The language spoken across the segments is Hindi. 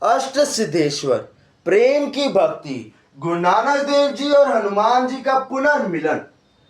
अष्ट सिद्धेश्वर, प्रेम की भक्ति, गुरु नानक देव जी और हनुमान जी का पुनर्मिलन।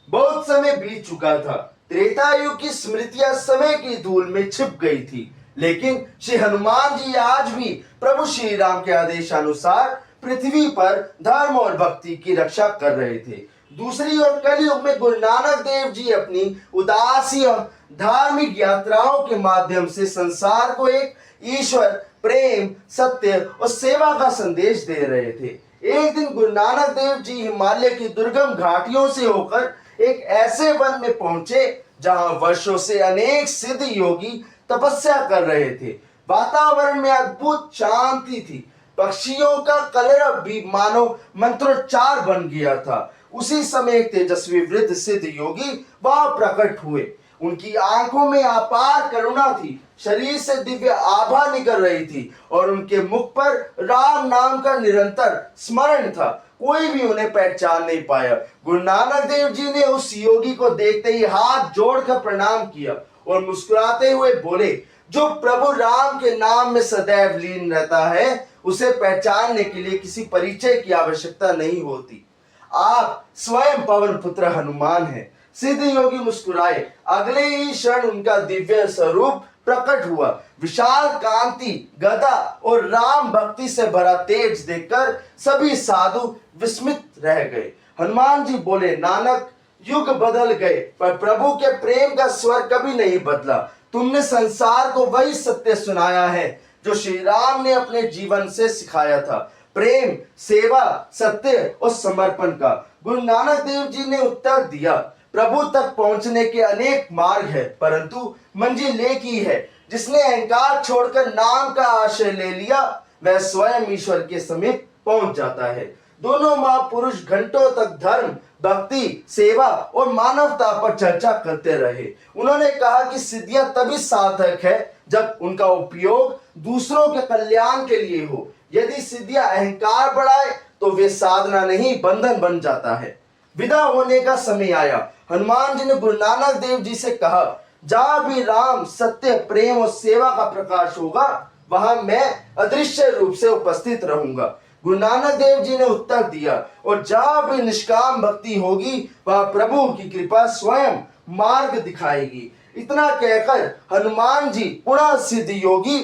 बहुत समय बीत चुका था। त्रेता युग की स्मृतियां समय की धूल में छिप गई थी, लेकिन श्री हनुमान जी आज भी प्रभु श्री राम के आदेशानुसार पृथ्वी पर धर्म और भक्ति की रक्षा कर रहे थे। दूसरी ओर कलयुग में गुरु नानक देव जी अपनी उदासी और धार्मिक यात्राओं के माध्यम से संसार को एक ईश्वर, प्रेम, सत्य और सेवा का संदेश दे रहे थे। एक दिन गुरु नानक देव जी हिमालय की दुर्गम घाटियों से होकर एक ऐसे वन में पहुंचे जहां वर्षों से अनेक सिद्ध योगी तपस्या कर रहे थे। वातावरण में अद्भुत शांति थी। पक्षियों का कलरव भी मानो मंत्रोच्चार बन गया था। उसी समय एक तेजस्वी वृद्ध सिद्ध योगी वहां प्रकट हुए। उनकी आंखों में अपार करुणा थी, शरीर से दिव्य आभा निकल रही थी और उनके मुख पर राम नाम का निरंतर स्मरण था। कोई भी उन्हें पहचान नहीं पाया। गुरु नानक देव जी ने उस योगी को देखते ही हाथ जोड़कर प्रणाम किया और मुस्कुराते हुए बोले, जो प्रभु राम के नाम में सदैव लीन रहता है, उसे पहचानने के लिए किसी परिचय की आवश्यकता नहीं होती। आप स्वयं पवन पुत्र हनुमान हैं। सिद्ध योगी मुस्कुराए। अगले ही क्षण उनका दिव्य स्वरूप प्रकट हुआ। विशाल कांति, गदा और राम भक्ति से भरा तेज देखकर सभी साधु विस्मित रह गए। हनुमान जी बोले, नानक, युग बदल गए पर प्रभु के प्रेम का स्वर कभी नहीं बदला। तुमने संसार को वही सत्य सुनाया है जो श्री राम ने अपने जीवन से सिखाया था, प्रेम, सेवा, सत्य और समर्पण का। गुरु नानक देव जी ने उत्तर दिया, प्रभु तक पहुंचने के अनेक मार्ग है, परंतु मंजिल एक ही है। जिसने अहंकार छोड़कर नाम का आश्रय ले लिया, वह स्वयं ईश्वर के समीप पहुंच जाता है। दोनों महापुरुष घंटों तक धर्म, भक्ति, सेवा और मानवता पर चर्चा करते रहे। उन्होंने कहा कि सिद्धियां तभी सार्थक है जब उनका उपयोग दूसरों के कल्याण के लिए हो। यदि सिद्धियां अहंकार बढ़ाए तो वे साधना नहीं, बंधन बन जाता है। विदा होने का समय आया। हनुमान जी ने गुरु नानक देव जी से कहा, जहां भी राम, सत्य, प्रेम और सेवा का प्रकाश होगा, वहां मैं अदृश्य रूप से उपस्थित रहूंगा। गुरु नानक देव जी ने उत्तर दिया, और जहां भी निष्काम भक्ति होगी, वहां प्रभु की कृपा स्वयं मार्ग दिखाएगी। इतना कहकर हनुमान जी पुनः सिद्ध योगी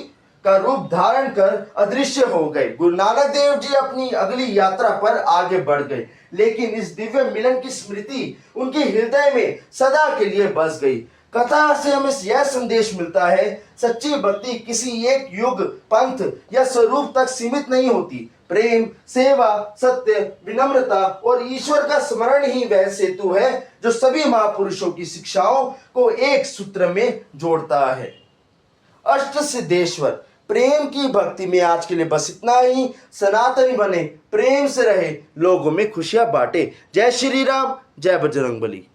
का रूप धारण कर अदृश्य हो गए। गुरु नानक देव जी अपनी अगली यात्रा पर आगे बढ़ गए, लेकिन इस दिव्य मिलन की स्मृति उनके हृदय में सदा के लिए बस गई। कथा से हमें यह संदेश मिलता है, सच्ची भक्ति किसी एक युग, पंथ या स्वरूप तक सीमित नहीं होती। प्रेम, सेवा, सत्य, विनम्रता और ईश्वर का स्मरण ही वह सेतु है जो सभी महापुरुषों की शिक्षाओं को एक सूत्र में जोड़ता है। अष्ट सिद्धेश्वर, प्रेम की भक्ति में आज के लिए बस इतना ही। सनातनी बने, प्रेम से रहे, लोगों में खुशियां बांटे। जय श्री राम, जय बजरंगबली।